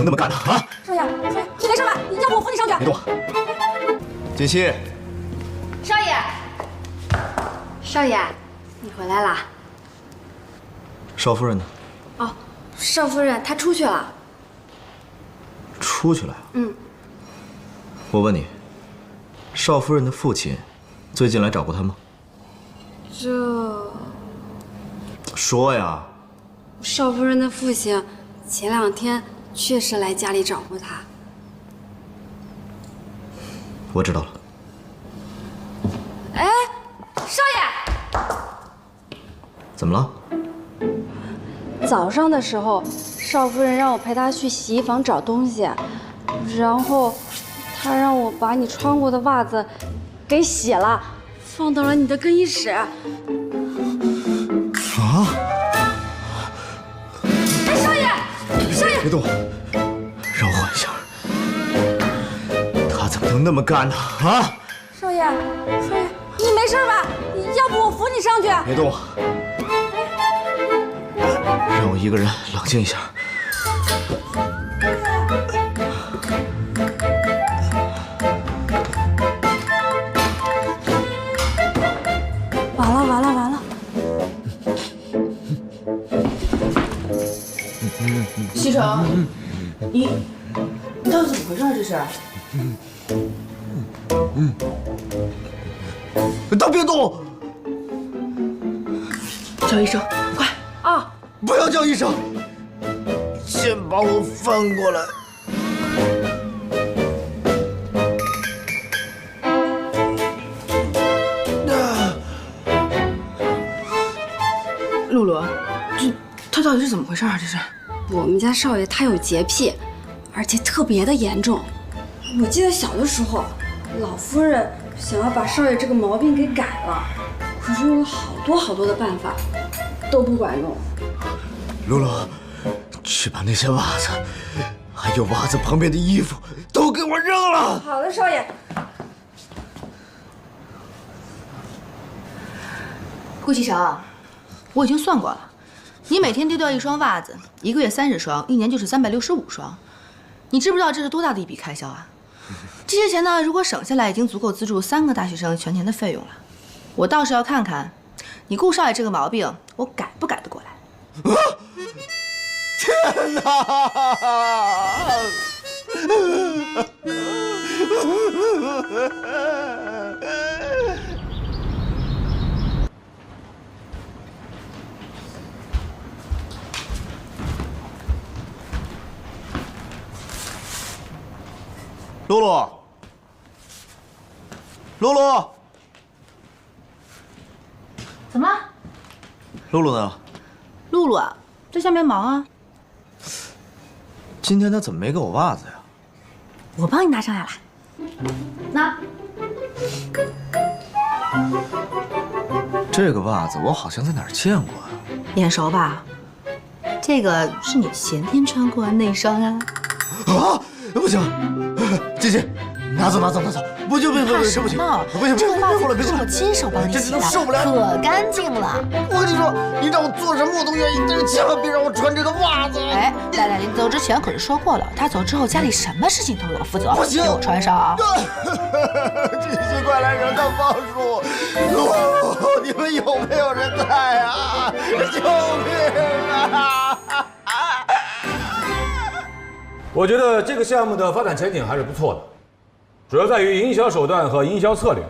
那么干呢？啊！少爷，你没事吧？要不我扶你上去？别动！锦溪，少爷，少爷，你回来啦？少夫人呢？哦，少夫人她出去了。出去了呀？嗯。我问你，少夫人的父亲最近来找过她吗？这……说呀！少夫人的父亲前2天确实来家里找过她。我知道了。哎，少爷，怎么了？早上的时候，少夫人让我陪她去洗衣房找东西，然后她让我把你穿过的袜子给洗了，放到了你的更衣室。啊！哎，少爷，少爷，别动，让我缓一下。他怎么能那么干呢？啊！少爷，你没事吧？要不我扶你上去？别动，让我一个人冷静一下。完了！西城，你到底怎么回事？这是？都别动！叫医生，快！啊！不要叫医生，先把我翻过来。露露，他到底是怎么回事啊？这是？我们家少爷他有洁癖，而且特别的严重。我记得小的时候，老夫人想要把少爷这个毛病给改了，可是用了好多的办法，都不管用。露露，去把那些袜子，还有袜子旁边的衣服都给我扔了。好的，少爷。顾西城，我已经算过了，你每天丢掉1双袜子，1个月30双，1年就是365双。你知不知道这是多大的一笔开销啊？这些钱呢，如果省下来，已经足够资助3个大学生全年的费用了。我倒是要看看，你顾少爷这个毛病，我改不改得过来？啊！天哪！露露，露露，怎么了？露露呢？露露啊，在下面忙啊。今天她怎么没给我袜子呀？我帮你拿上来了。拿。这个袜子我好像在哪儿见过啊？眼熟吧？这个是你前天穿过的那双啊。啊！不行，姐姐，拿走！不行，怕什么呢？这个袜子是我亲手帮你洗的，受不了，可干净了。我跟你说，你让我做什么我都愿意，但是千万别让我穿这个袜子。哎，赖赖，你走之前可是说过了，他走之后家里什么事情都是我负责。不行，给我穿上啊！这些快来人看帮助！你们有没有人在啊？救命啊！我觉得这个项目的发展前景还是不错的，主要在于营销手段和营销策略。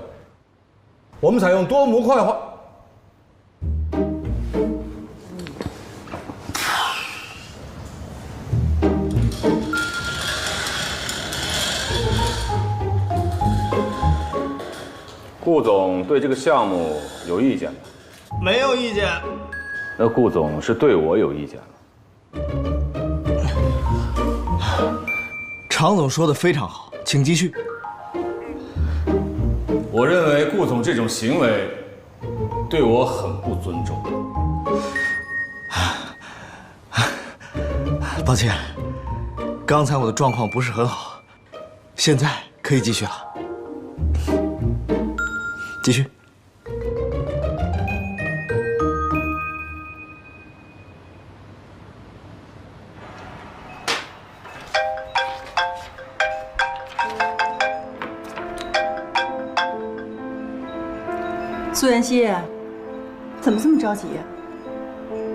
我们采用多模块化。顾总对这个项目有意见吗？没有意见。那顾总是对我有意见了。常总说的非常好，请继续。我认为顾总这种行为对我很不尊重。抱歉，刚才我的状况不是很好，现在可以继续了。继续。苏妍希，怎么这么着急呀？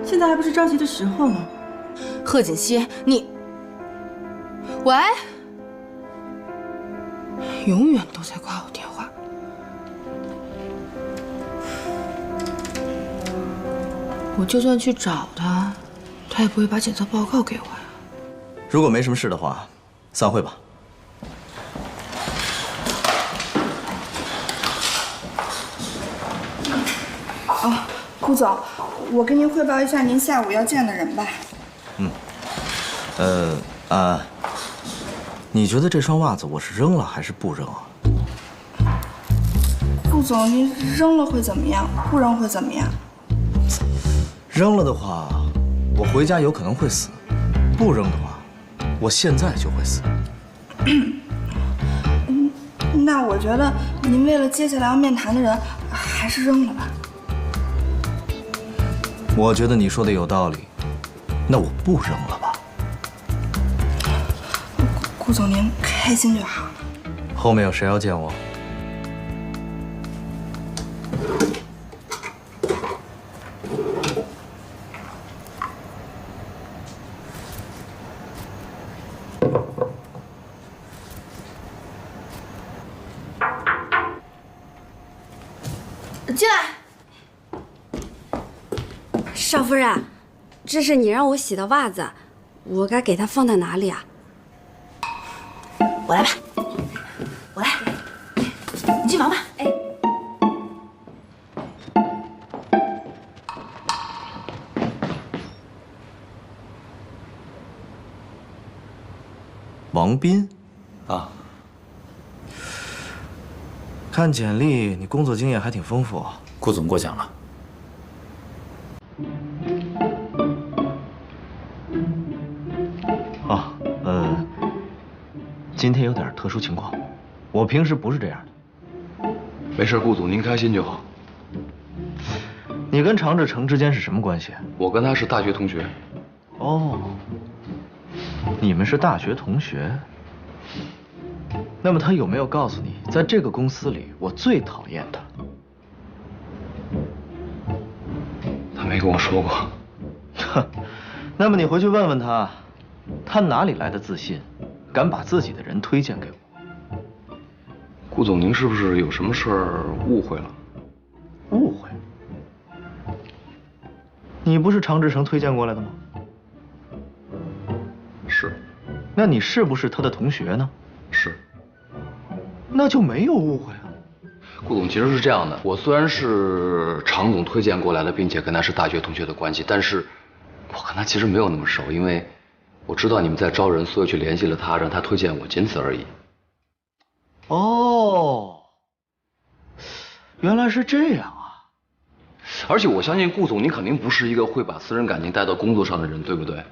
现在还不是着急的时候呢。贺锦熙，你，喂，永远都在挂我电话。我就算去找他，他也不会把检测报告给我呀。如果没什么事的话，散会吧。顾总，我跟您汇报一下您下午要见的人吧。你觉得这双袜子我是扔了还是不扔啊？顾总，您扔了会怎么样？不扔会怎么样？扔了的话，我回家有可能会死；不扔的话，我现在就会死。那我觉得您为了接下来要面谈的人，还是扔了吧。我觉得你说的有道理，那我不扔了吧。顾总，您开心就好。后面有谁要见我？进来。少夫人，这是你让我洗的袜子，我该给它放在哪里啊？我来吧，我来。你进房吧。哎，王斌，啊，看简历，你工作经验还挺丰富啊。顾总过奖了。今天有点特殊情况，我平时不是这样的。没事，顾总您开心就好。你跟常志成之间是什么关系？我跟他是大学同学。哦，你们是大学同学。那么他有没有告诉你，在这个公司里，我最讨厌他？他没跟我说过。哼，那么你回去问问他，他哪里来的自信，敢把自己的人推荐给我？顾总，您是不是有什么事儿误会了？误会？你不是常志成推荐过来的吗？是。那你是不是他的同学呢？是。那就没有误会啊。顾总，其实是这样的，我虽然是常总推荐过来的，并且跟他是大学同学的关系，但是我跟他其实没有那么熟，因为我知道你们在招人，所以去联系了他，让他推荐我，仅此而已。哦，原来是这样啊！而且我相信顾总，您肯定不是一个会把私人感情带到工作上的人，对不对？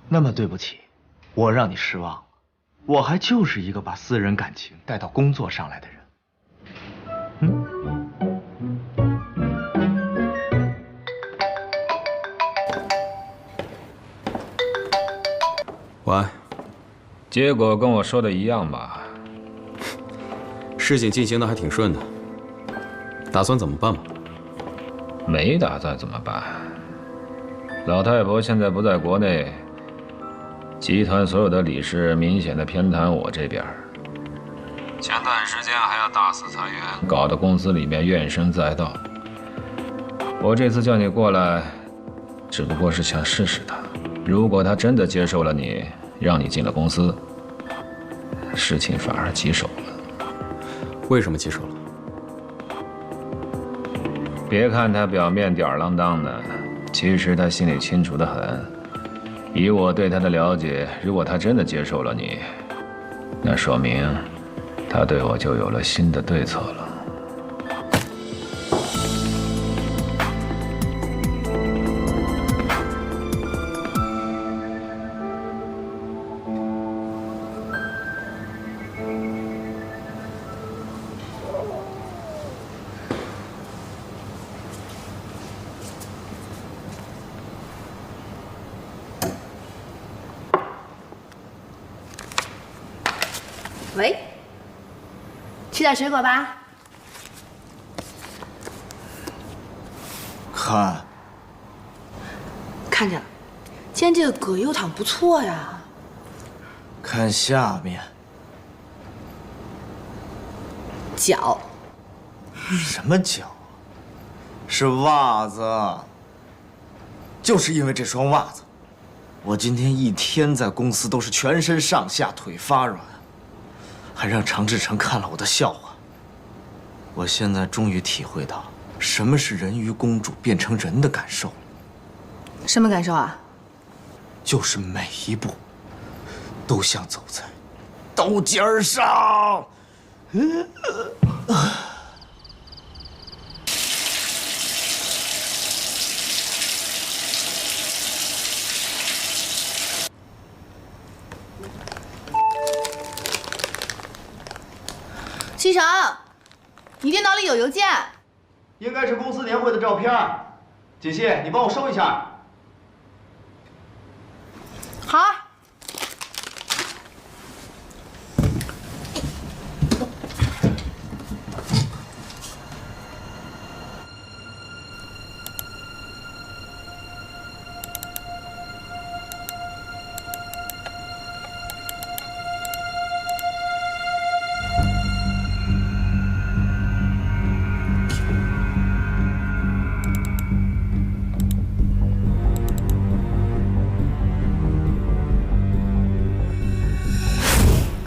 那么对不起，我让你失望了。我还就是一个把私人感情带到工作上来的人。喂，结果跟我说的一样吧？事情进行的还挺顺的，打算怎么办吗？没打算怎么办？老太婆现在不在国内，集团所有的理事明显的偏袒我这边。前段时间还要大肆裁员，搞得公司里面怨声载道。我这次叫你过来，只不过是想试试他。如果他真的接受了你，让你进了公司，事情反而棘手了。为什么棘手了？别看他表面吊儿郎当的，其实他心里清楚得很。以我对他的了解，如果他真的接受了你，那说明他对我就有了新的对策了。喂，吃点水果吧。看见了，今天这个葛优躺不错呀。看下面，脚。什么脚？是袜子。就是因为这双袜子，我今天一天在公司都是全身上下腿发软，还让常志成看了我的笑话。我现在终于体会到什么是人鱼公主变成人的感受了。什么感受啊？就是每一步都像走在刀尖上。西城，你电脑里有邮件。应该是公司年会的照片。锦溪，你帮我收一下。好。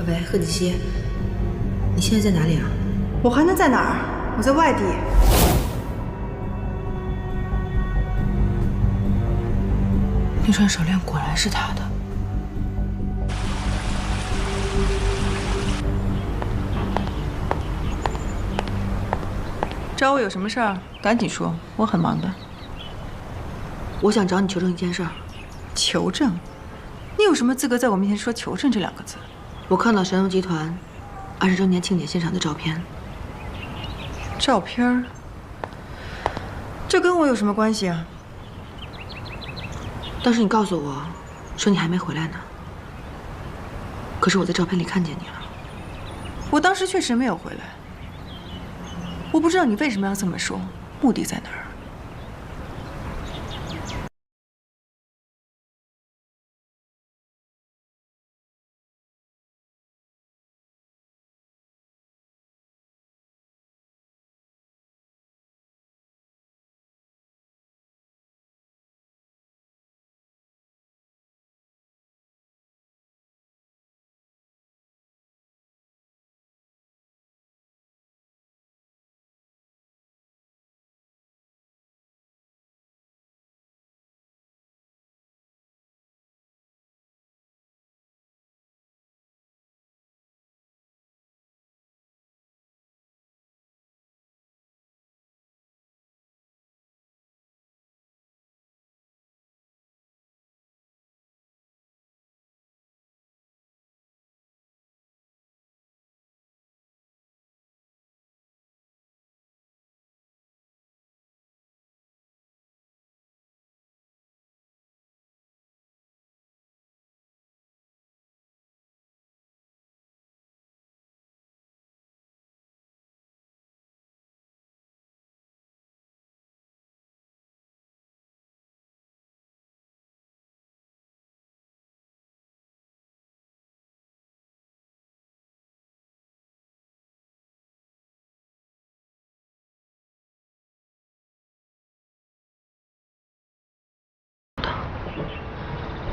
喂，贺锦溪，你现在在哪里啊？我还能在哪儿？我在外地。那串手链果然是他的。找我有什么事儿？赶紧说，我很忙的。我想找你求证一件事儿。求证？你有什么资格在我面前说求证这2个字？我看到神龙集团20周年庆典现场的照片。照片儿？这跟我有什么关系啊？当时你告诉我，说你还没回来呢。可是我在照片里看见你了。我当时确实没有回来。我不知道你为什么要这么说，目的在哪儿？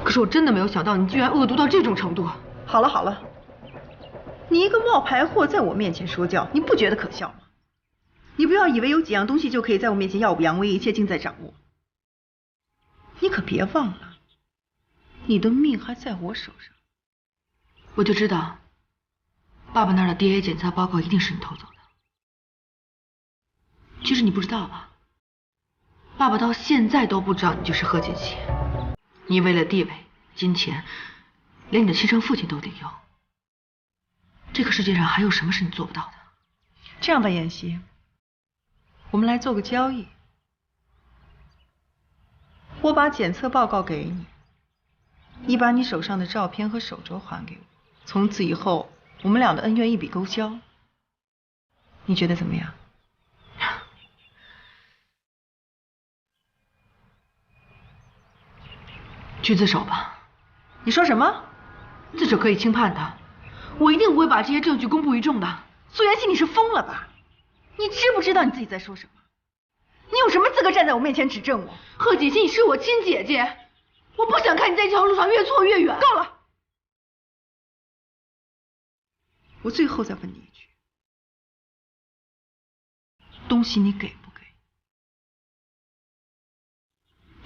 可是我真的没有想到，你居然恶毒到这种程度。好了好了，你一个冒牌货在我面前说教，你不觉得可笑吗？你不要以为有几样东西就可以在我面前耀武扬威，一切尽在掌握。你可别忘了，你的命还在我手上。我就知道，爸爸那儿的 DNA 检测报告一定是你偷走的。其实你不知道吧？爸爸到现在都不知道你就是贺锦溪。你为了地位、金钱，连你的亲生父亲都利用。这个世界上还有什么是你做不到的？这样吧，妍希，我们来做个交易。我把检测报告给你，你把你手上的照片和手镯还给我。从此以后，我们俩的恩怨一笔勾销。你觉得怎么样？去自首吧。你说什么？自首可以轻判的，我一定不会把这些证据公布于众的。苏妍希，你是疯了吧？你知不知道你自己在说什么？你有什么资格站在我面前指证我？贺锦熙，你是我亲姐姐，我不想看你在这条路上越错越远。够了！我最后再问你一句，东西你给不给？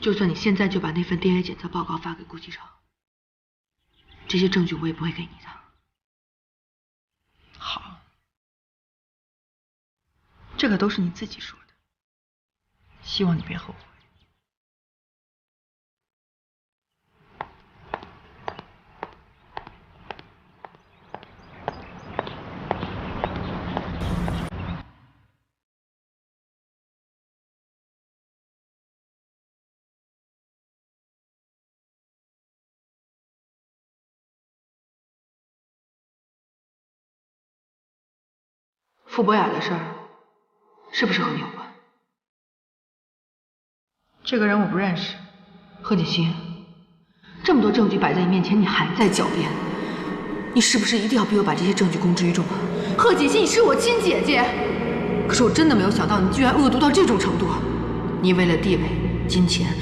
就算你现在就把那份 DNA 检测报告发给顾继成，这些证据我也不会给你的。好，这可都是你自己说的，希望你别后悔。傅博雅的事儿，是不是和你有关？这个人我不认识。贺锦熙，这么多证据摆在你面前，你还在狡辩，你是不是一定要逼我把这些证据公之于众啊？贺锦熙，你是我亲姐姐，可是我真的没有想到你居然恶毒到这种程度。你为了地位、金钱，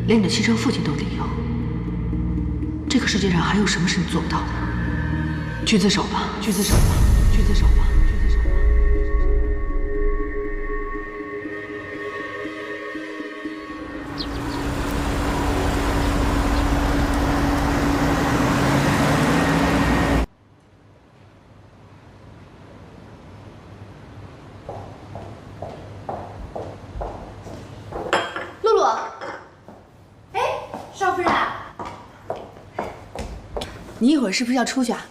连你的亲生父亲都利用。这个世界上还有什么是你做不到的？去自首吧，去自首吧，去自首吧。你一会儿是不是要出去啊？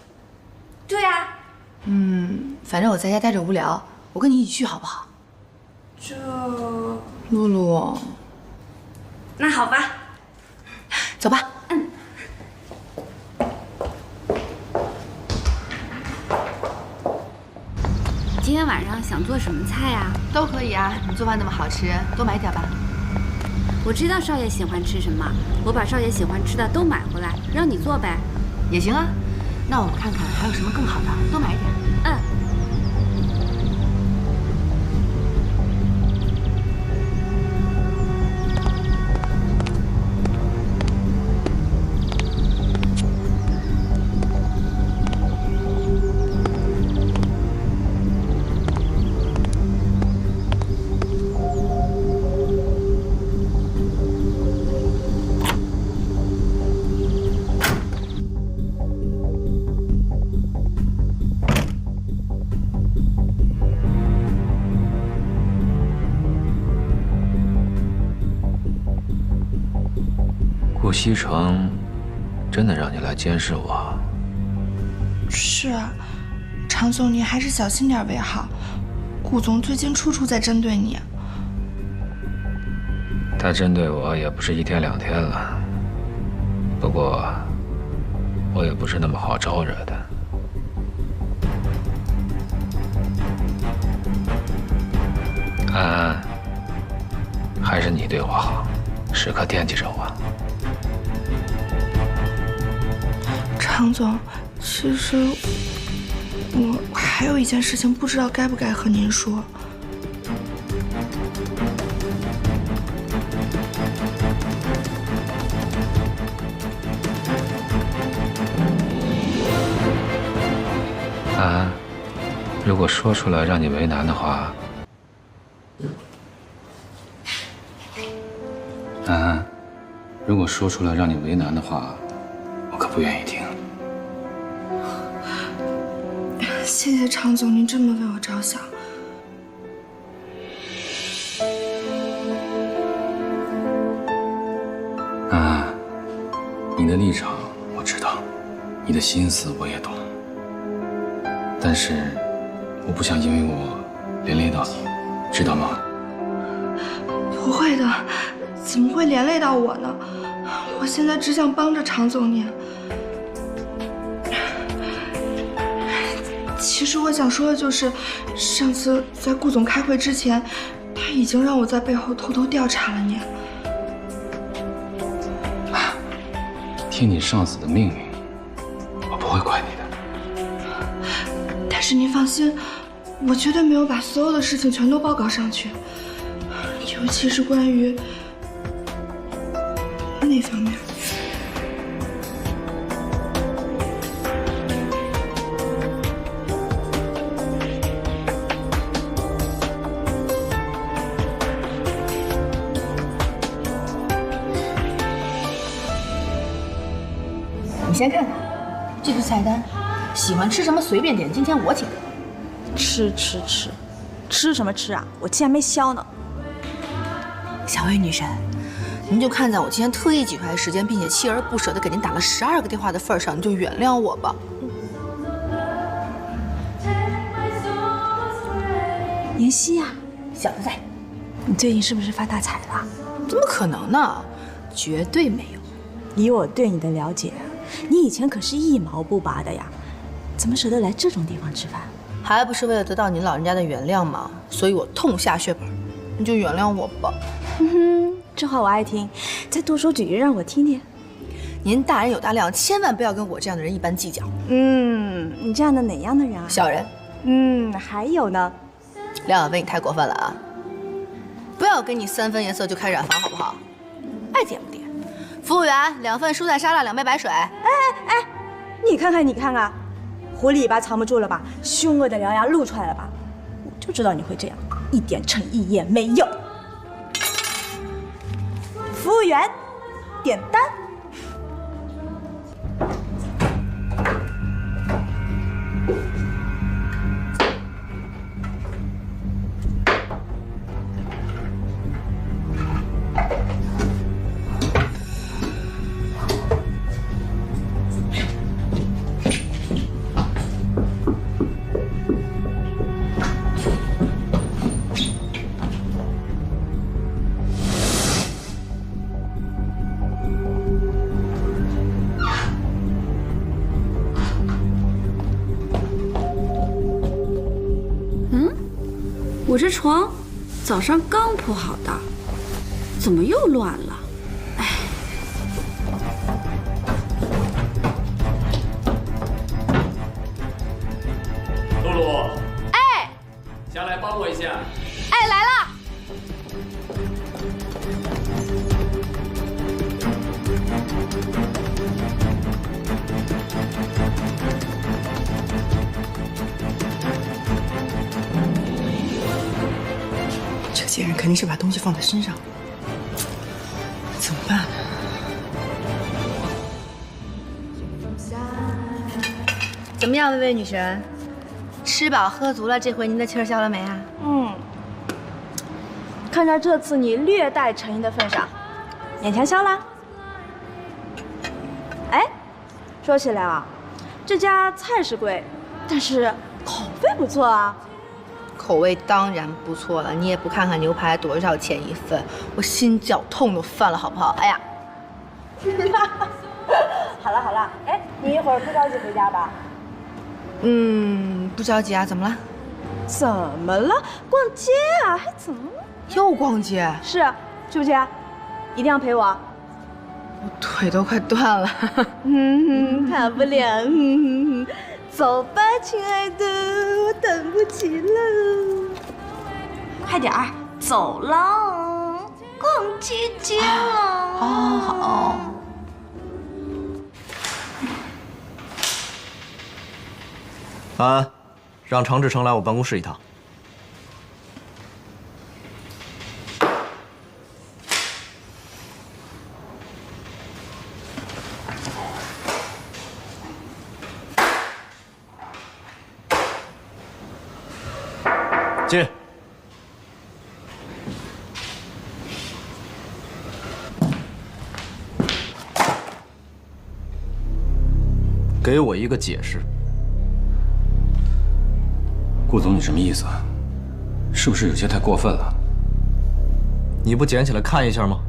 对呀。反正我在家待着无聊，我跟你一起去好不好？露露，那好吧，走吧。今天晚上想做什么菜呀？都可以啊，你做饭那么好吃，多买点吧。我知道少爷喜欢吃什么，我把少爷喜欢吃的都买回来，让你做呗。也行啊，那我们看看还有什么更好的，多买一点。顾西城真的让你来监视我？是啊，常总，你还是小心点为好。顾总最近处处在针对你。他针对我也不是一天两天了，不过我也不是那么好招惹的。安安，还是你对我好，时刻惦记着我。常总，其实我还有一件事情，不知道该不该和您说。安安，如果说出来让你为难的话，安安，如果说出来让你为难的话，我可不愿意听。谢谢常总，您这么为我着想。安安，你的立场我知道，你的心思我也懂，但是我不想因为我连累到你，知道吗？不会的，怎么会连累到我呢？我现在只想帮着常总您。其实我想说的就是，上次在顾总开会之前，他已经让我在背后偷偷调查了你。听你上司的命令，我不会怪你的。但是您放心，我绝对没有把所有的事情全都报告上去，尤其是关于那方面。你先看看，这是菜单，喜欢吃什么随便点，今天我请客。吃什么吃啊？我竟然没削呢。小魏女神，您就看在我今天特意挤出来时间，并且锲而不舍地给您打了12个电话的份上，你就原谅我吧。妍希呀，小子在，你最近是不是发大财了？怎么可能呢？绝对没有。以我对你的了解，你以前可是1毛不拔的呀，怎么舍得来这种地方吃饭？还不是为了得到您老人家的原谅吗？所以我痛下血本，你就原谅我吧。这话我爱听，再多说几句让我听听。您大人有大量，千万不要跟我这样的人一般计较。你这样的哪样的人啊？小人。还有呢？梁小飞，你太过分了啊！不要跟你3分颜色就开染房好不好？爱点不点。服务员，2份蔬菜沙拉，2杯白水。哎，你看看，狐狸尾巴藏不住了吧？凶恶的獠牙露出来了吧？我就知道你会这样，一点诚意也没有。服务员，点单。我这床早上刚铺好的，怎么又乱了？哎，露露，哎，下来帮我一下。哎，来了。这贱人肯定是把东西放在身上，怎么办？怎么样，薇薇女神？吃饱喝足了，这回您的气儿消了没啊？看在这次你略带诚意的份上，勉强消了。哎，说起来啊，这家菜是贵，但是口碑不错啊。口味当然不错了，你也不看看牛排多少钱1份，我心绞痛都犯了，好不好？哎呀，好了，哎，你一会儿不着急回家吧？不着急啊，怎么了？怎么了？逛街啊，还怎么了？又逛街？是，去不去？一定要陪我。我腿都快断了。跑不了。走吧，亲爱的，我等不及了。快点儿，走了，逛街街了。好。安，让常志成来我办公室一趟。进。给我一个解释。顾总，你什么意思？是不是有些太过分了？你不捡起来看一下吗？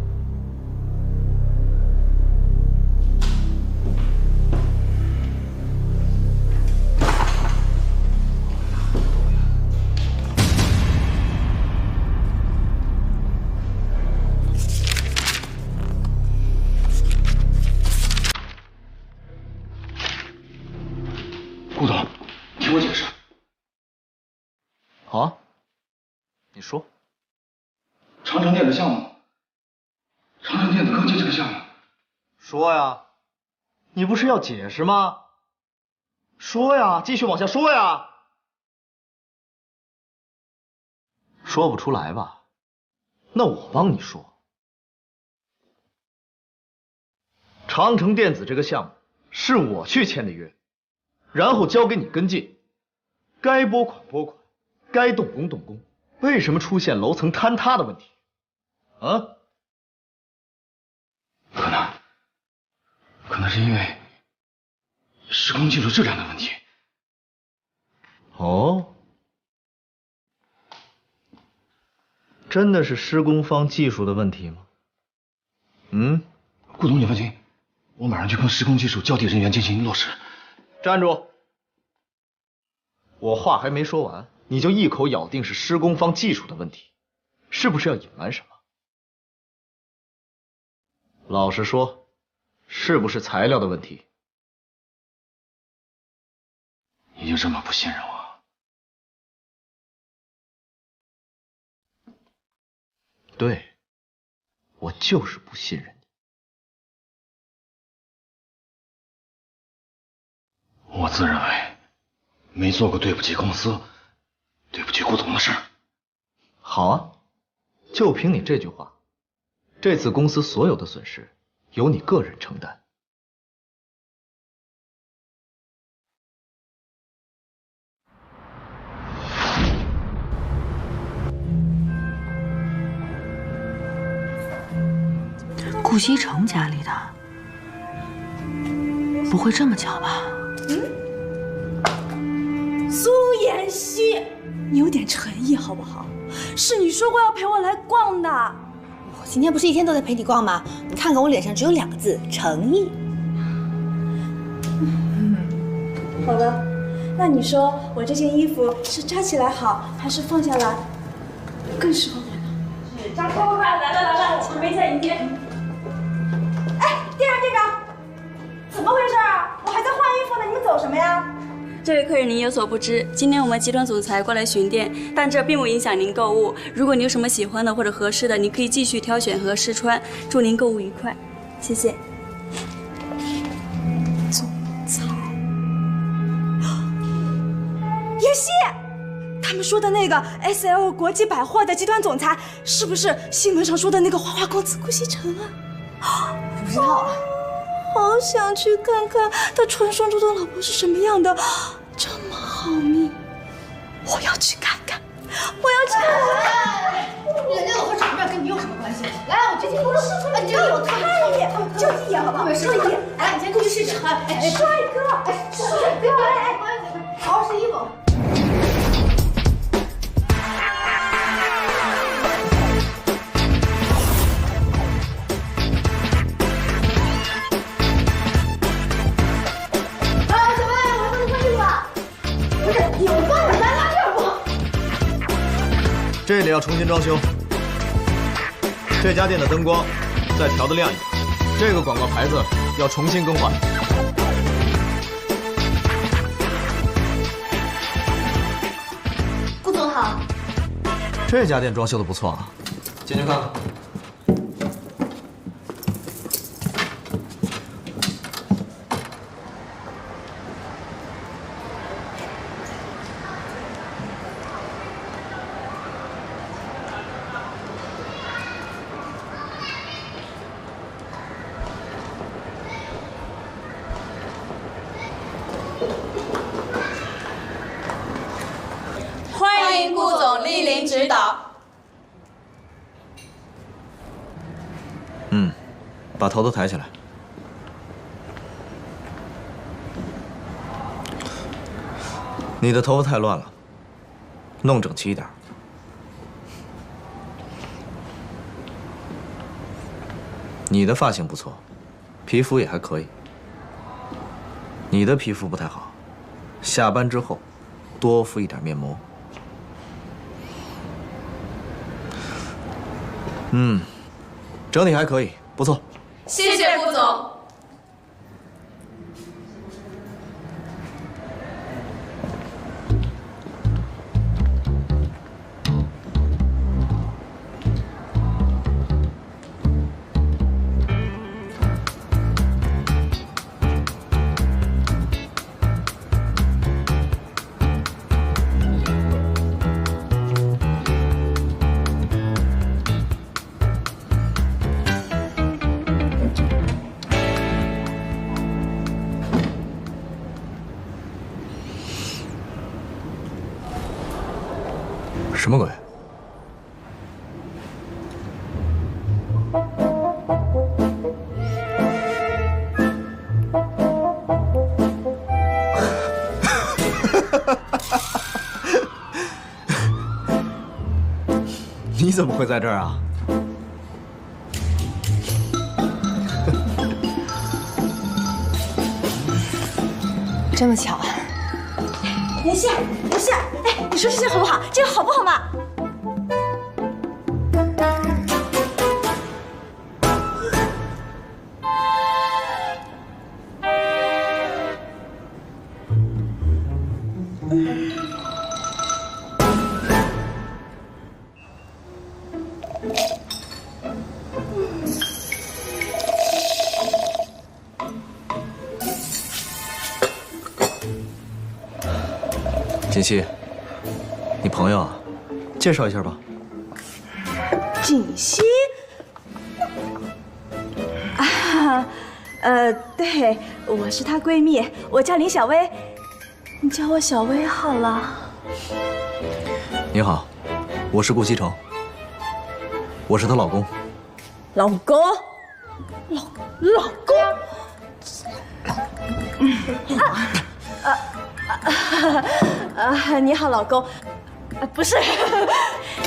长城电子项目，长城电子科技这个项目。说呀，你不是要解释吗？说呀，继续往下说呀。说不出来吧？那我帮你说。长城电子这个项目是我去签的约，然后交给你跟进，该拨款拨款，该动工动工。为什么出现楼层坍塌的问题？啊？可能是因为施工技术质量的问题。哦，真的是施工方技术的问题吗？顾总，你放心，我马上去跟施工技术交地人员进行落实。站住！我话还没说完，你就一口咬定是施工方技术的问题，是不是要隐瞒什么？老实说，是不是材料的问题？你就这么不信任我？对，我就是不信任你。我自认为没做过对不起公司、对不起顾总的事儿。好啊，就凭你这句话，这次公司所有的损失由你个人承担。顾西城家里的，不会这么巧吧？苏妍希，你有点诚意好不好？是你说过要陪我来逛的。我今天不是一天都在陪你逛吗？你看看我脸上只有2个字：诚意。好了，那你说我这件衣服是扎起来好，还是放下来更适合我呢？张快快来了，前面在迎接。哎，店长，怎么回事啊？我还在换衣服呢，你们走什么呀？这位客人您有所不知，今天我们集团总裁过来巡店，但这并不影响您购物。如果你有什么喜欢的或者合适的，你可以继续挑选和试穿。祝您购物愉快，谢谢。总裁，妍希，他们说的那个 SL 国际百货的集团总裁，是不是新闻上说的那个花花公子顾西城啊？不知道啊。好想去看看他传说中的老婆是什么样的，这么好命，我要去看看，我要去看看。人家老婆长什么样跟你有什么关系？来，我这件不是，你这个我看一眼，就一眼好不好？就一眼。来，你先过去试试。哎，帅哥，帅哥，好好试衣服。这里要重新装修，这家店的灯光再调得亮一点，这个广告牌子要重新更换。顾总好，这家店装修的不错啊，进去看看。欢迎顾总莅临指导。把头都抬起来。你的头发太乱了，弄整齐一点。你的发型不错，皮肤也还可以。你的皮肤不太好，下班之后多敷一点面膜。整体还可以，不错。谢谢顾总。什么鬼？你怎么会在这儿啊？这么巧啊！林希，林希，哎，你说这件好不好？这个好不好嘛？锦溪，你朋友啊，介绍一下吧。锦溪，啊，对，我是她闺蜜，我叫林小薇，你叫我小薇好了。你好，我是顾西城，我是她老公。老公，老公。你好，老公。不是，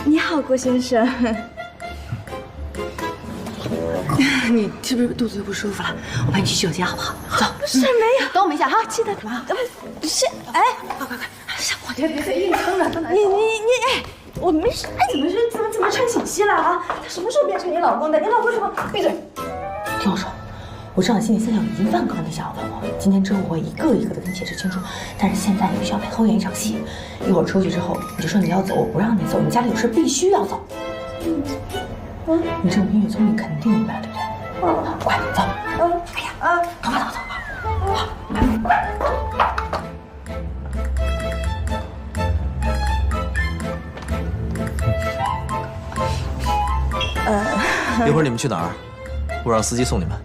你好，顾先生。你是不是肚子又不舒服了？我陪你去洗手间好不好？走。是没有，等我们一下哈。记得什么？是，哎，快，我别硬撑着，你，哎，我没事。哎，怎么穿锦溪了啊？他什么时候变成你老公的？你老公什么？闭嘴！听我说。我知道你心里现在有1万个问题想要问我，今天之后我会一个一个的跟你解释清楚。但是现在你必须要配合我演一场戏，一会儿出去之后你就说你要走，我不让你走，你家里有事必须要走。你这么音乐聪明，肯定明白了，对不对？快走！哎呀，赶快走！一会儿你们去哪儿？我让司机送你们。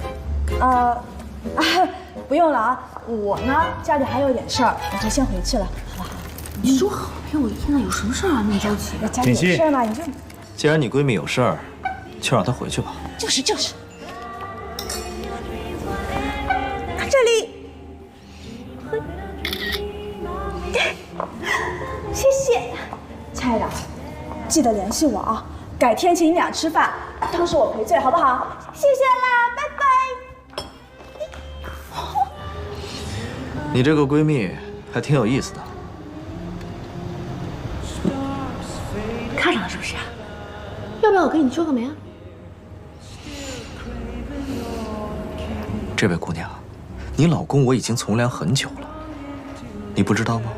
不用了啊，我呢家里还有点事儿，我就先回去了，好不好？你说好陪我，现在有什么事啊？那么着急？家里有事嘛，你就……既然你闺蜜有事儿，就让她回去吧。就是。这里，谢谢，亲爱的，记得联系我啊，改天请你俩吃饭，当是我赔罪，好不好？谢谢啦，拜拜。你这个闺蜜还挺有意思的。看上了是不是？要不要我给你做个媒啊？这位姑娘，你老公我已经从良很久了，你不知道吗？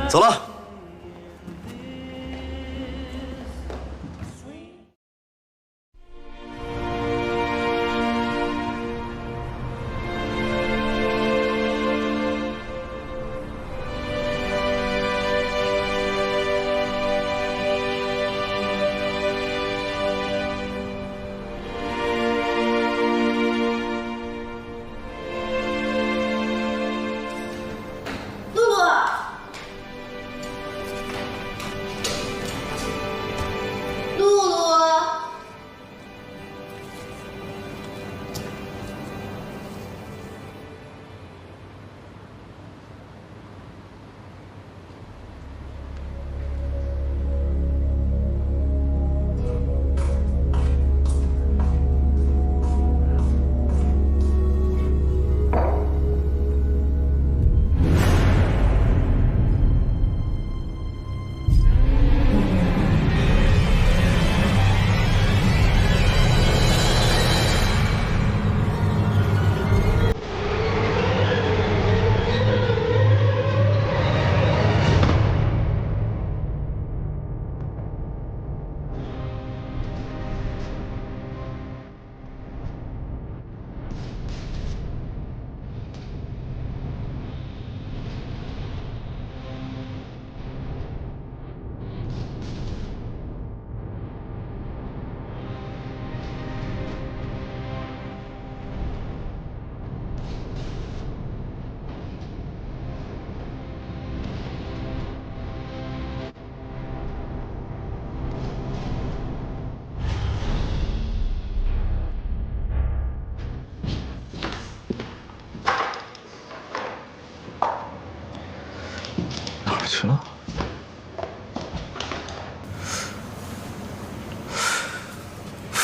走了。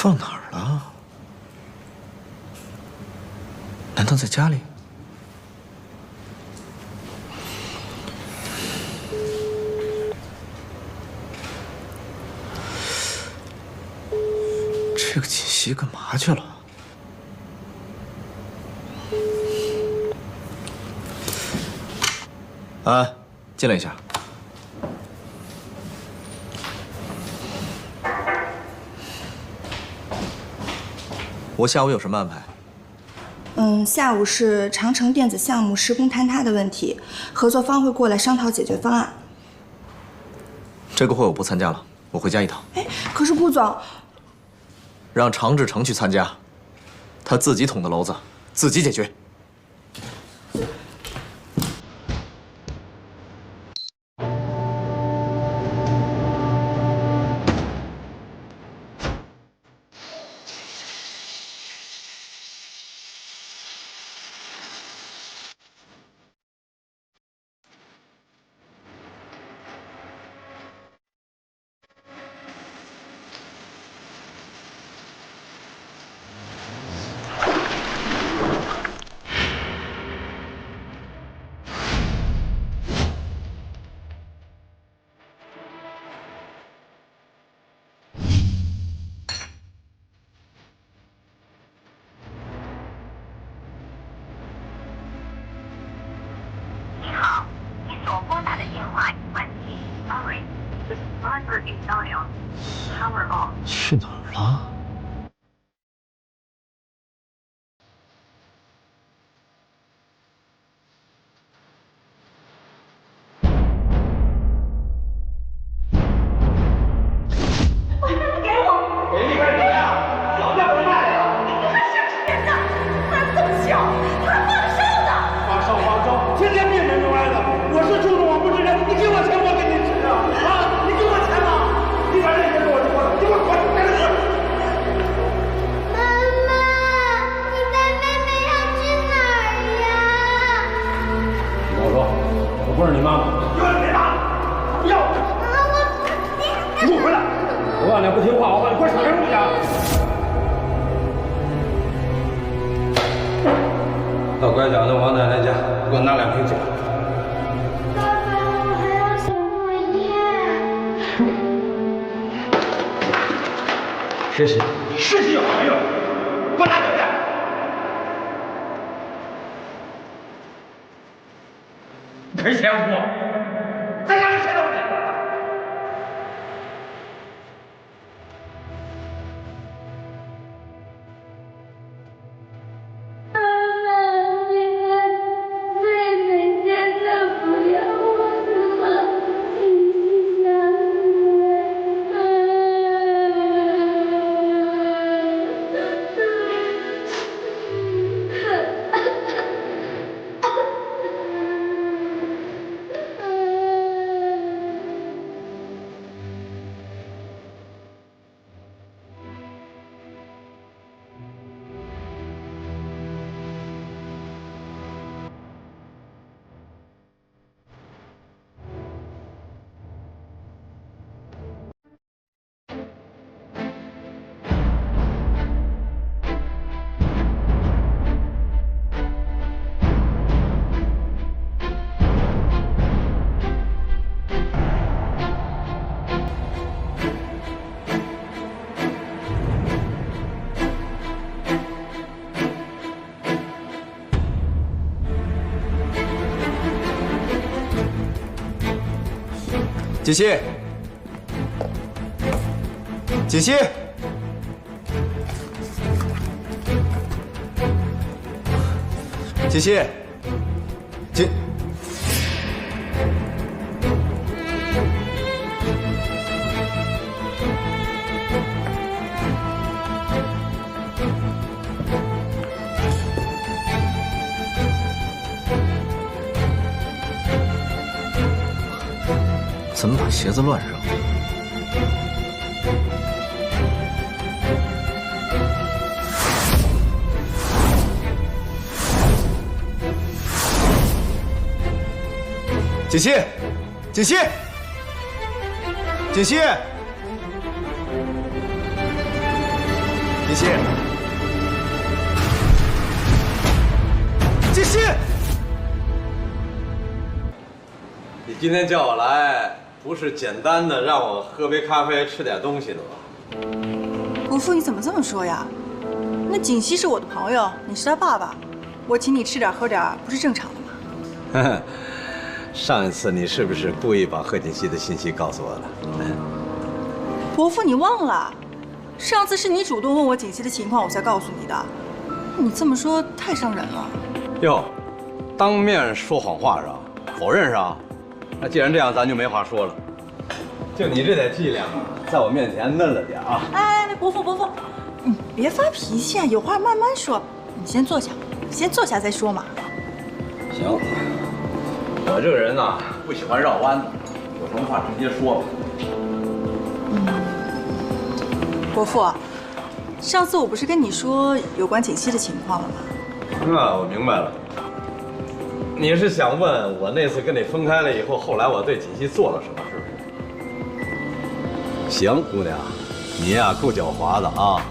放哪儿了？难道在家里？这个锦溪干嘛去了？安，进来一下。我下午有什么安排？下午是长城电子项目施工坍塌的问题，合作方会过来商讨解决方案。这个会我不参加了，我回家一趟。哎，可是顾总，让常志成去参加，他自己捅的娄子，自己解决。去哪儿了？不是你妈妈，就是你妈，不要我！你给我回来！我告诉你，不听话，我把你关小人屋去！到拐角的王奶奶家，给我拿2瓶酒。爸爸，我还要写作业。实习，实习有什么用？给我拿酒去！赔钱我，在家里谁都不给。妈妈，你看妹妹真的不要我了吗？你锦溪，锦溪，锦溪，锦。怎么把鞋子乱扔？锦溪，锦溪，锦溪，锦溪，锦溪，你今天叫我来，不是简单的让我喝杯咖啡、吃点东西的吧？伯父，你怎么这么说呀？那锦溪是我的朋友，你是他爸爸，我请你吃点喝点，不是正常的吗？上一次你是不是故意把贺锦溪的信息告诉我的？伯父，你忘了，上次是你主动问我锦溪的情况，我才告诉你的。你这么说太伤人了。哟，当面说谎话是吧？否认是吧？那既然这样，咱就没话说了。就你这点伎俩啊，在我面前嫩了点啊！哎，伯父，你别发脾气啊，有话慢慢说。你先坐下，再说嘛。行，我这个人呐，不喜欢绕弯子，有什么话直接说吧。伯父，上次我不是跟你说有关锦溪的情况了吗？我明白了，你是想问我那次跟你分开了以后，后来我对锦溪做了什么，是不是？行，姑娘，你呀够狡猾的啊，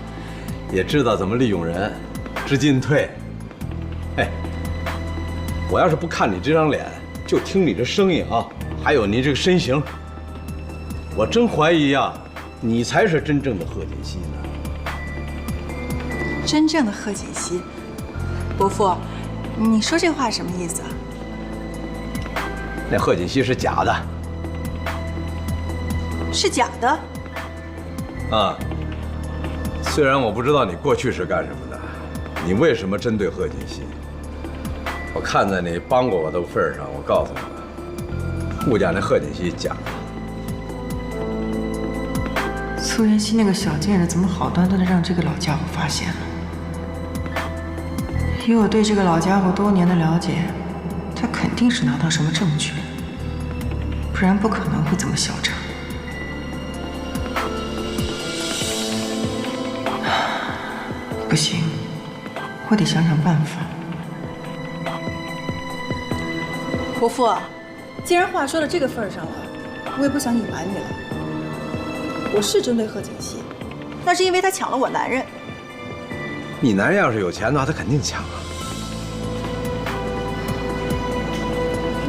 也知道怎么利用人，知进退。哎，我要是不看你这张脸，就听你这声音啊，还有你这个身形，我真怀疑呀，你才是真正的贺锦溪呢。真正的贺锦溪，伯父，你说这话什么意思啊？那贺锦溪是假的。是假的？啊，虽然我不知道你过去是干什么的，你为什么针对贺锦溪？我看在你帮过我的份上，我告诉你吧，顾家那贺锦溪假的。苏妍希那个小贱人怎么好端端的让这个老家伙发现了？以我对这个老家伙多年的了解，他肯定是拿到什么证据，不然不可能会这么嚣张。不行，我得想想办法。伯父，既然话说到这个份上了，我也不想隐瞒你了。我是针对贺锦溪，那是因为他抢了我男人。你男人要是有钱的话，他肯定抢啊。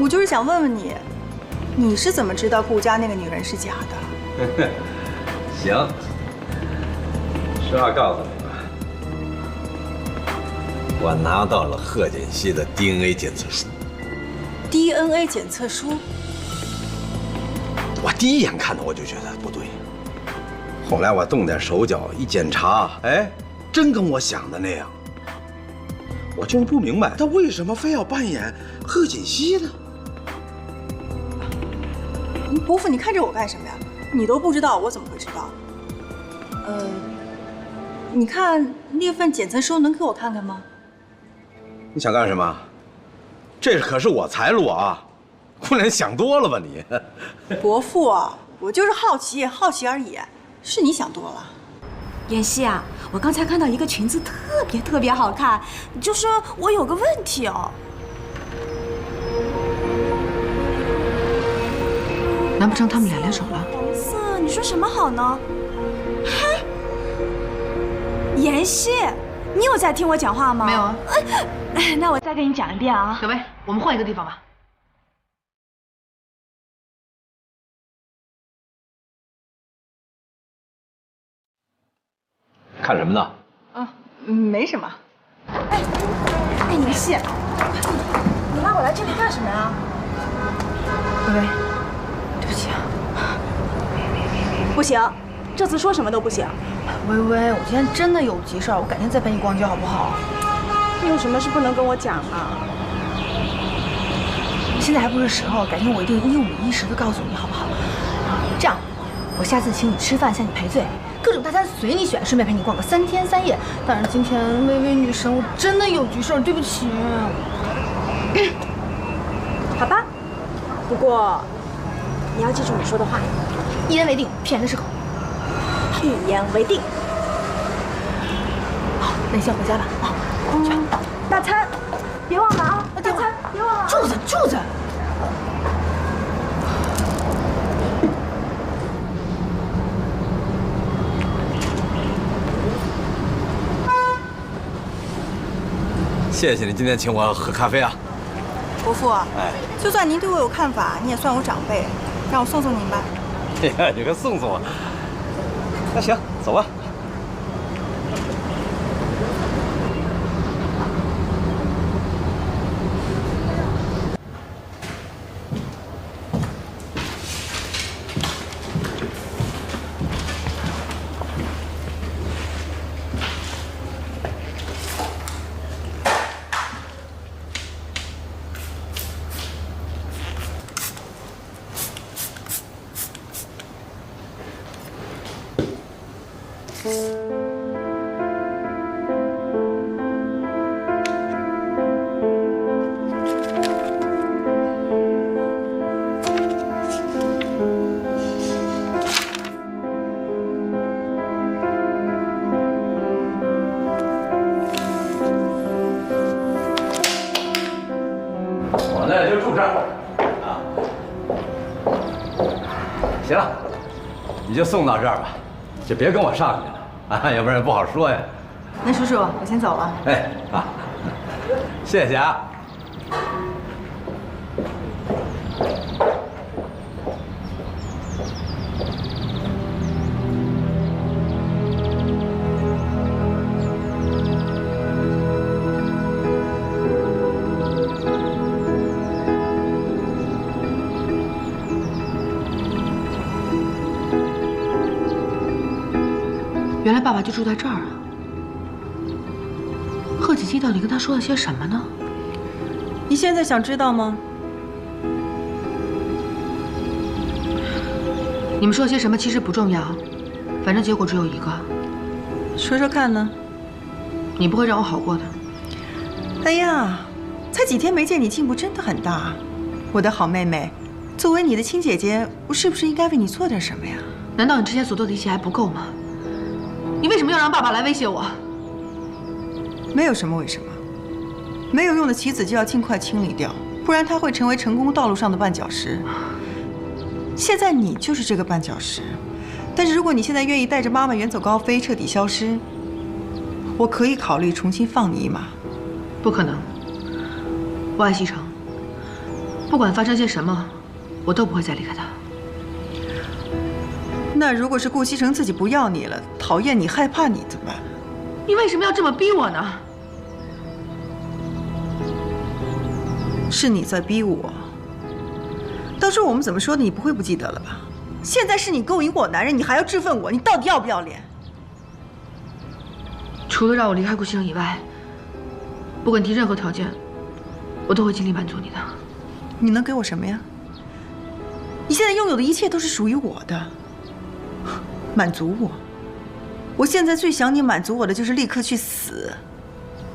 我就是想问问你，你是怎么知道顾家那个女人是假的？行，实话告诉你吧，我拿到了贺锦溪的 DNA 检测书。DNA 检测书？我第一眼看到我就觉得不对，后来我动点手脚一检查，哎，真跟我想的那样。我就是不明白他为什么非要扮演贺锦溪呢？伯父，你看着我干什么呀？你都不知道，我怎么会知道？你看那份检测书能给我看看吗？你想干什么？这可是我财路啊！姑娘，想多了吧你？伯父，我就是好奇而已，是你想多了。妍希啊，我刚才看到一个裙子特别好看，就是我有个问题哦。难不成他们俩联手了？红色，你说什么好呢？嗨，妍希，你有在听我讲话吗？没有啊。那我再给你讲一遍啊。小薇，我们换一个地方吧。看什么呢？啊，没什么。哎，妍希，你拉我来这里干什么呀？薇薇，对不起啊。不行，这次说什么都不行。薇薇，我今天真的有急事儿，我改天再陪你逛街好不好？你有什么事不能跟我讲啊？现在还不是时候，改天我一定一五一十的告诉你，好不好？这样，我下次请你吃饭，向你赔罪，各种大餐随你选，顺便陪你逛个3天3夜。但是今天薇薇女神，我真的有急事儿，对不起。好吧，不过你要记住你说的话，一言为定，骗人的是狗。一言为定。好，那你先回家吧。啊，去。大餐，别忘了啊！大餐，别忘了。柱子。谢谢你今天请我喝咖啡啊。伯父，哎，就算您对我有看法，你也算我长辈，让我送送您吧。哎呀，你个送送啊！那行，走吧。我呢就住这儿啊。行了，你就送到这儿吧，就别跟我上去了啊，要不然不好说呀。那叔叔，我先走了。哎啊，谢谢啊。原来爸爸就住在这儿啊！贺锦熙到底跟他说了些什么呢？你现在想知道吗？你们说些什么其实不重要，反正结果只有一个。说说看呢？你不会让我好过的。哎呀，才几天没见，你进步真的很大，我的好妹妹。作为你的亲姐姐，我是不是应该为你做点什么呀？难道你之前所做的一切还不够吗？你为什么要让爸爸来威胁我？没有什么为什么，没有用的棋子就要尽快清理掉，不然它会成为成功道路上的绊脚石。现在你就是这个绊脚石，但是如果你现在愿意带着妈妈远走高飞，彻底消失，我可以考虑重新放你一马。不可能，我爱西城，不管发生些什么，我都不会再离开他。那如果是顾西城自己不要你了，讨厌你、害怕你怎么办？你为什么要这么逼我呢？是你在逼我。当初我们怎么说的，你不会不记得了吧？现在是你勾引我男人，你还要质问我，你到底要不要脸？除了让我离开顾西城以外，不管提任何条件，我都会尽力满足你的。你能给我什么呀？你现在拥有的一切都是属于我的。满足我，我现在最想你满足我的就是立刻去死，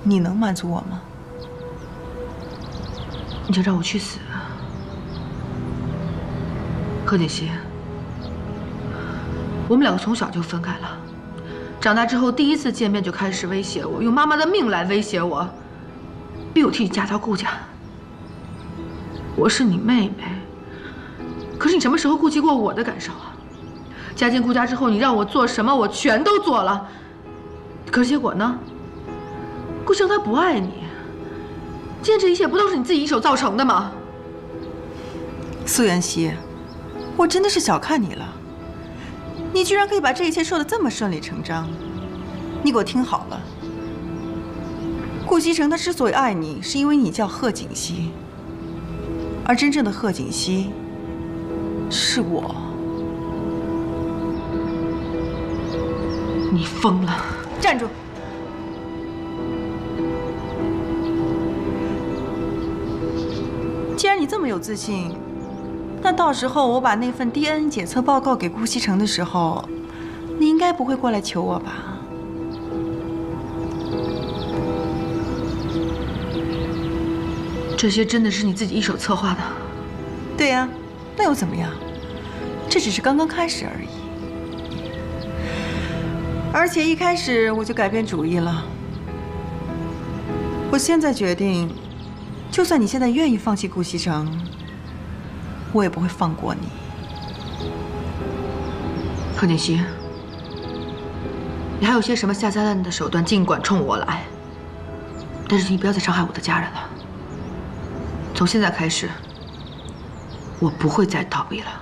你能满足我吗？你就让我去死？贺锦熙，我们两个从小就分开了，长大之后第一次见面就开始威胁我，用妈妈的命来威胁我，逼我替你嫁到顾家。我是你妹妹，可是你什么时候顾及过我的感受啊？嫁进顾家之后，你让我做什么，我全都做了。可是结果呢？顾城他不爱你。今天这一切不都是你自己一手造成的吗？苏妍希，我真的是小看你了。你居然可以把这一切说得这么顺理成章。你给我听好了，顾西城他之所以爱你，是因为你叫贺锦熙，而真正的贺锦熙是我。你疯了！站住！既然你这么有自信，那到时候我把那份 DNA 检测报告给顾西城的时候，你应该不会过来求我吧？这些真的是你自己一手策划的？对呀，那又怎么样？这只是刚刚开始而已。而且一开始我就改变主意了。我现在决定，就算你现在愿意放弃顾西城，我也不会放过你。贺锦熙，你还有些什么下三滥的手段，尽管冲我来。但是你不要再伤害我的家人了。从现在开始，我不会再逃避了。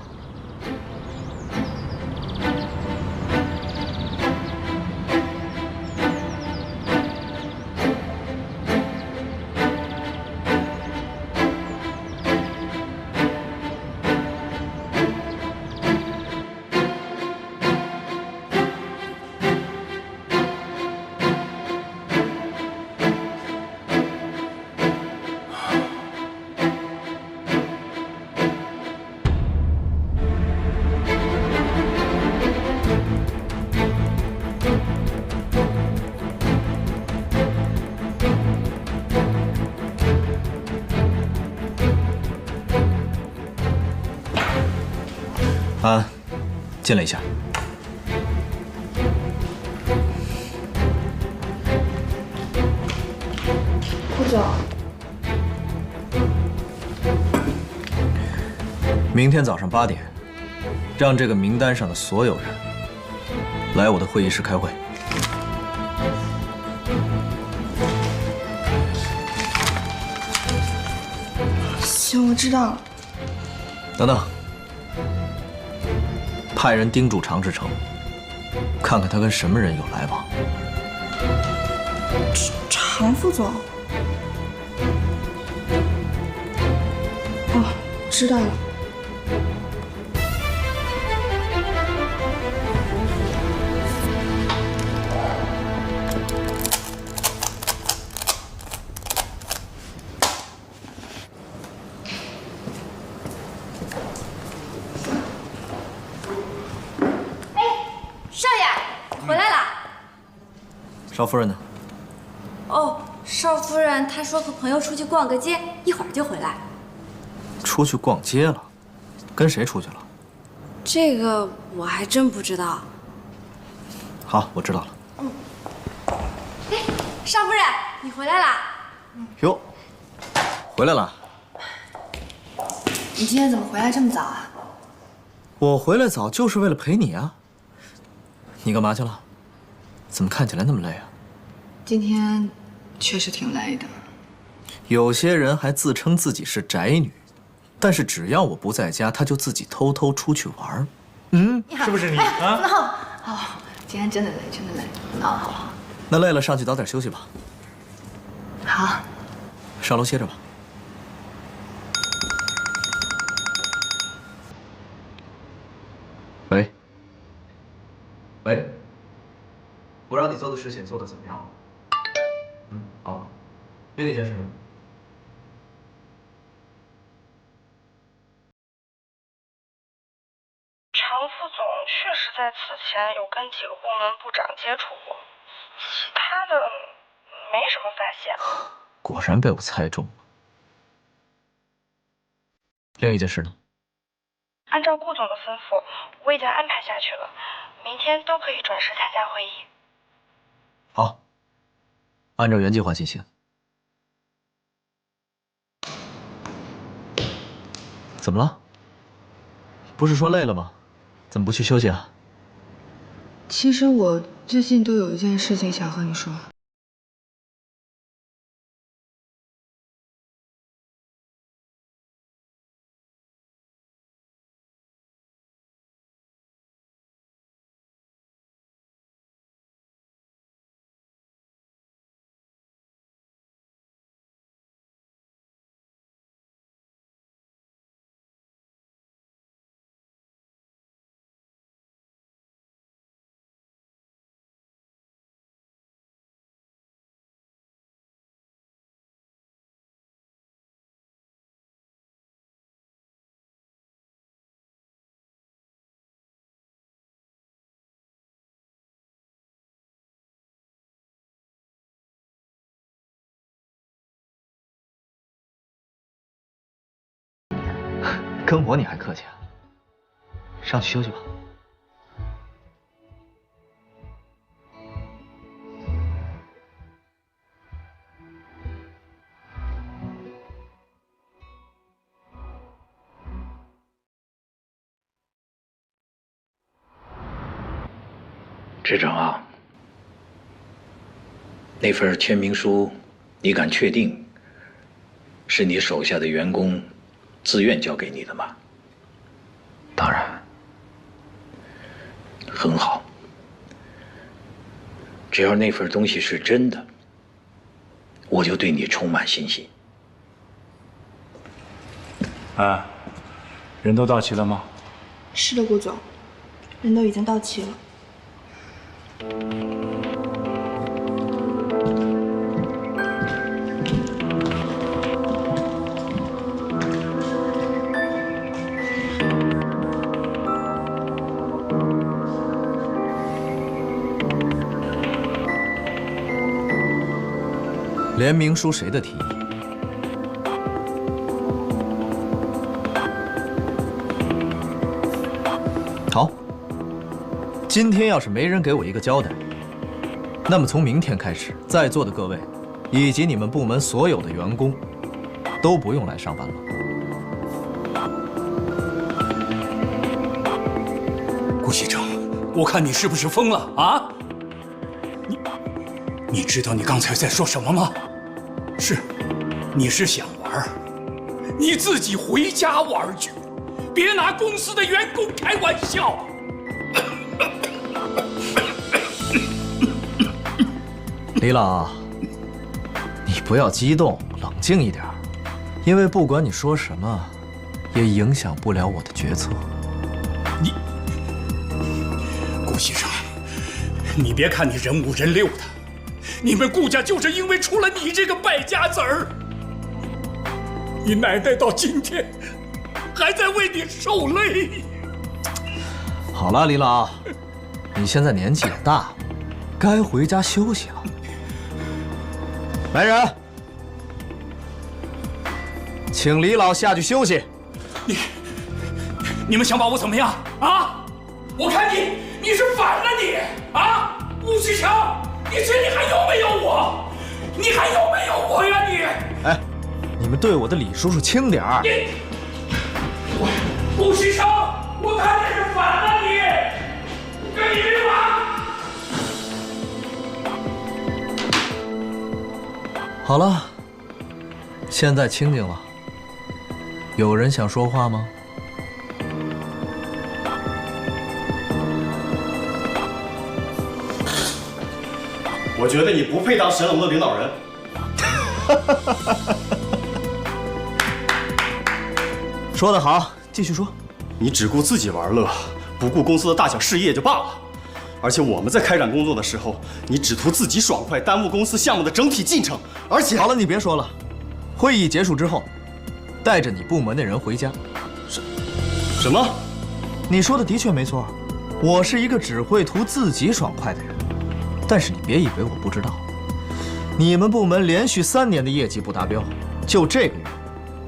安，进来一下。顾总，明天早上8点，让这个名单上的所有人来我的会议室开会。行，我知道了。等等。 派人盯住常志成，看看他跟什么人有来往。常副总。哦，知道了。少夫人呢？哦，少夫人她说和朋友出去逛个街，一会儿就回来。出去逛街了？跟谁出去了？这个我还真不知道。好，我知道了。哎，少夫人，你回来啦？哟，回来了。你今天怎么回来这么早啊？我回来早就是为了陪你啊。你干嘛去了？怎么看起来那么累啊？今天确实挺累的。有些人还自称自己是宅女，但是只要我不在家，她就自己偷偷出去玩。是不是你啊？好，今天真的累，真的累。好。那累了上去早点休息吧。好。上楼歇着吧。喂。喂。我让你做的事情做得怎么样？好。对那件事呢？常副总确实在此前有跟几个部门部长接触过，其他的没什么发现。果然被我猜中了。另一件事呢？按照顾总的吩咐，我已经安排下去了，明天都可以准时参加会议。好，按照原计划进行。怎么了？不是说累了吗？怎么不去休息啊？其实我最近都有一件事情想和你说。跟我你还客气啊？上去休息吧。志成啊，那份签名书你敢确定是你手下的员工自愿交给你的吗？当然。很好。只要那份东西是真的，我就对你充满信心。哎，人都到齐了吗？是的，顾总，人都已经到齐了。联名书谁的提议？好，今天要是没人给我一个交代，那么从明天开始，在座的各位，以及你们部门所有的员工，都不用来上班了。顾西城，我看你是不是疯了啊？你知道你刚才在说什么吗？你是想玩，你自己回家玩去，别拿公司的员工开玩笑。李老，你不要激动，冷静一点，因为不管你说什么，也影响不了我的决策。顾先生，你别看你人五人六的，你们顾家就是因为出了你这个败家子儿。你奶奶到今天还在为你受累。好了，李老，你现在年纪也大了，该回家休息了。来人，请李老下去休息。你们想把我怎么样啊？我看你是反了你啊！顾西城，你心里还有没有我？你还有没有我呀你？哎。你们对我的李叔叔轻点儿！顾西城，我看你是反了你！跟你没完！好了，现在清静了。有人想说话吗？我觉得你不配当神龙的领导人。说得好，继续说。你只顾自己玩乐，不顾公司的大小事业就罢了。而且我们在开展工作的时候，你只图自己爽快，耽误公司项目的整体进程。而且，好了，你别说了。会议结束之后，带着你部门的人回家。什么？你说的的确没错，我是一个只会图自己爽快的人。但是你别以为我不知道，你们部门连续3年的业绩不达标，就这个月。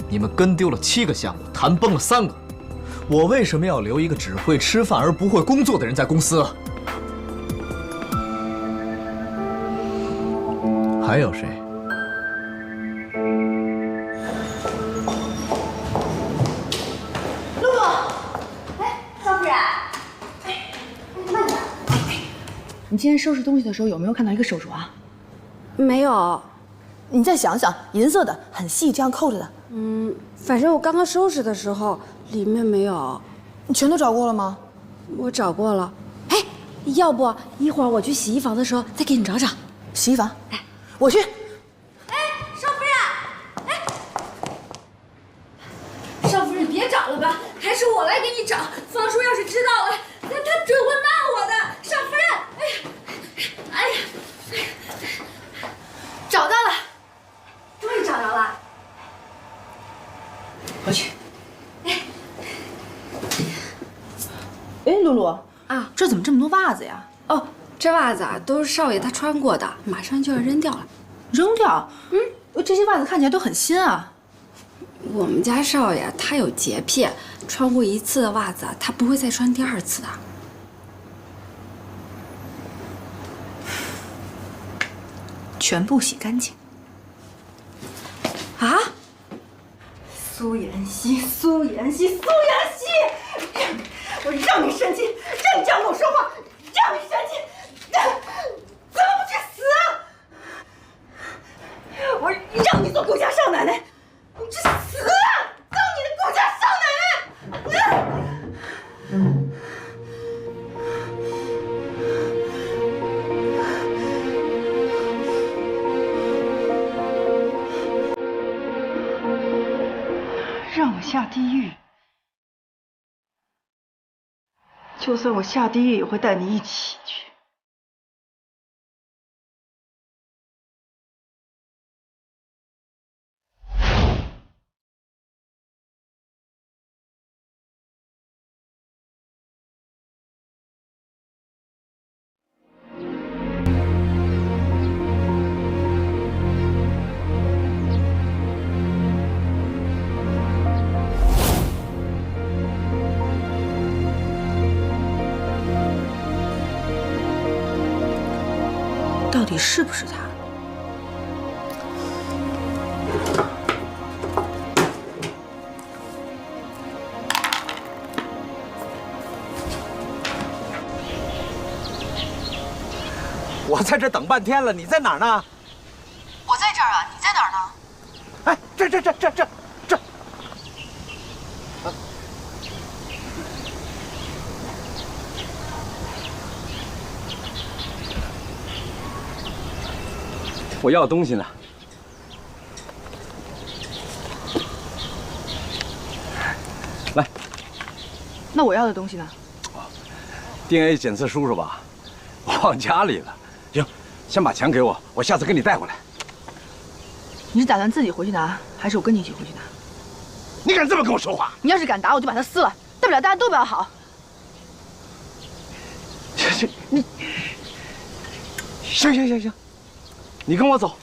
你们跟丢了7个项目，谈崩了3个。我为什么要留一个只会吃饭而不会工作的人在公司？还有谁？露露，哎，少夫人，慢点。你今天收拾东西的时候有没有看到一个手镯？没有。你再想想，银色的，很细，这样扣着的。反正我刚刚收拾的时候里面没有。你全都找过了吗？我找过了。哎，要不一会儿我去洗衣房的时候再给你找找。洗衣房？哎，我去。哎，少夫人，哎，少夫人别找了吧，还是我来给你找。方叔要是知道了，他准会骂我的。少夫人，哎呀，找到了，终于找着了。回去。哎，露露啊，这怎么这么多袜子呀？哦，这袜子啊都是少爷他穿过的，马上就要扔掉了。扔掉？这些袜子看起来都很新啊。我们家少爷他有洁癖，穿过1次的袜子他不会再穿第2次的。全部洗干净。啊？苏妍希，苏妍希，苏妍希！我让你生气，让你这样跟我说话，让你生气，怎么不去死啊？我让我下地狱，就算我下地狱，也会带你一起去。到底是不是他？我在这等半天了，你在哪儿呢？我在这儿啊，你在哪儿呢？哎，这。我要东西呢。来，那我要的东西呢？DNA 检测叔叔吧，我忘家里了。行，先把钱给我，我下次给你带回来。你是打算自己回去拿，还是我跟你一起回去拿？你敢这么跟我说话？你要是敢打我，就把它撕了，大不了大家都不要好。你行，你跟我走。